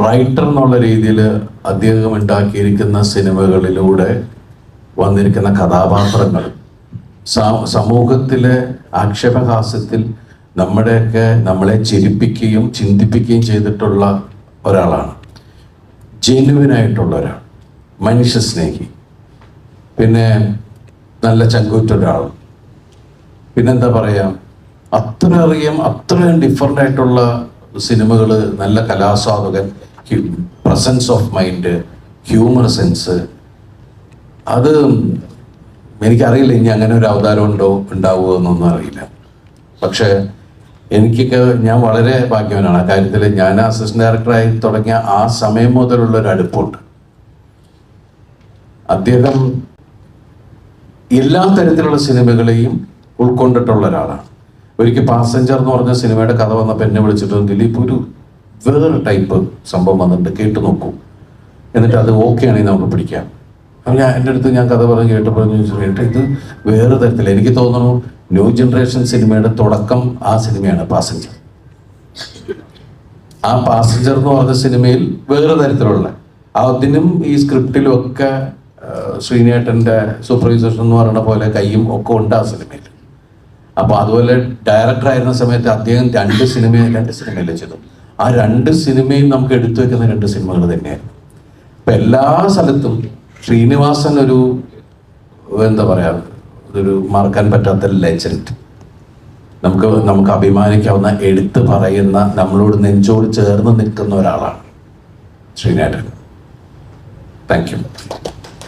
Writer എന്നുള്ള രീതിയിൽ അദ്ദേഹം ഉണ്ടാക്കിയിരിക്കുന്ന സിനിമകളിലൂടെ വന്നിരിക്കുന്ന കഥാപാത്രങ്ങൾ സമൂഹത്തിലെ ആക്ഷേപഹാസ്യത്തിൽ നമ്മളെ ചിരിപ്പിക്കുകയും ചിന്തിപ്പിക്കുകയും ചെയ്തിട്ടുള്ള ഒരാളാണ്. ജെന്യുവിനായിട്ടുള്ള ഒരാൾ, മനുഷ്യസ്നേഹി, പിന്നെ നല്ല ചങ്കൂറ്റൊരാൾ, പിന്നെന്താ പറയുക, അത്രയും ഡിഫറെൻ്റ് ആയിട്ടുള്ള സിനിമകൾ, നല്ല കലാസ്വാദകൻ, presence of mind, humour sense. അത് എനിക്കറിയില്ല ഇനി അങ്ങനെ ഒരു അവതാരം ഉണ്ടാവുമോ എന്നൊന്നും അറിയില്ല. പക്ഷേ ഞാൻ വളരെ ഭാഗ്യവാനാണ് ആ കാര്യത്തിൽ. ഞാൻ അസിസ്റ്റന്റ് ഡയറക്ടറായി തുടങ്ങിയ ആ സമയം മുതലുള്ള ഒരു അടുപ്പുണ്ട്. അദ്ദേഹം എല്ലാ തരത്തിലുള്ള സിനിമകളെയും ഉൾക്കൊണ്ടിട്ടുള്ള ഒരാളാണ്. ഒരിക്കൽ പാസഞ്ചർ എന്ന് പറഞ്ഞ സിനിമയുടെ കഥ വന്നപ്പോൾ എന്നെ വിളിച്ചിട്ട്, ദിലീപ് ഒരു വേറെ ടൈപ്പ് സംഭവം വന്നിട്ട് കേട്ടു നോക്കൂ, എന്നിട്ട് അത് ഓക്കെ ആണെങ്കിൽ നമുക്ക് പിടിക്കാം. അപ്പം എൻ്റെ അടുത്ത് ഞാൻ കഥ പറഞ്ഞ് കേട്ടപ്പോൾ ചോദിച്ചിട്ട് ഇത് വേറെ തരത്തില്ല. എനിക്ക് തോന്നുന്നു ന്യൂ ജനറേഷൻ സിനിമയുടെ തുടക്കം ആ സിനിമയാണ് പാസഞ്ചർ. ആ പാസഞ്ചർ എന്ന് പറഞ്ഞ സിനിമയിൽ വേറെ തരത്തിലുള്ള അതിനും ഈ സ്ക്രിപ്റ്റിലും ഒക്കെ ശ്രീനേട്ടൻ്റെ സൂപ്പർവൈസേഷൻ എന്ന് പറയുന്ന പോലെ കയ്യും ഒക്കെ ഉണ്ട് ആ സിനിമയിൽ. അപ്പോൾ അതുപോലെ ഡയറക്ടർ ആയിരുന്ന സമയത്ത് അദ്ദേഹം രണ്ട് സിനിമയിലെ ചെയ്തു. ആ രണ്ട് സിനിമയും നമുക്ക് എടുത്തു വെക്കുന്ന രണ്ട് സിനിമകൾ തന്നെയായിരുന്നു. ഇപ്പം എല്ലാ സ്ഥലത്തും ശ്രീനിവാസൻ ഒരു എന്താ പറയുക, ഒരു മറക്കാൻ പറ്റാത്ത ലെജൻഡ്, നമുക്ക് അഭിമാനിക്കാവുന്ന, എടുത്തു പറയുന്ന, നമ്മളോട് നെഞ്ചോട് ചേർന്ന് നിൽക്കുന്ന ഒരാളാണ് ശ്രീനേട്ടൻ. Thank you.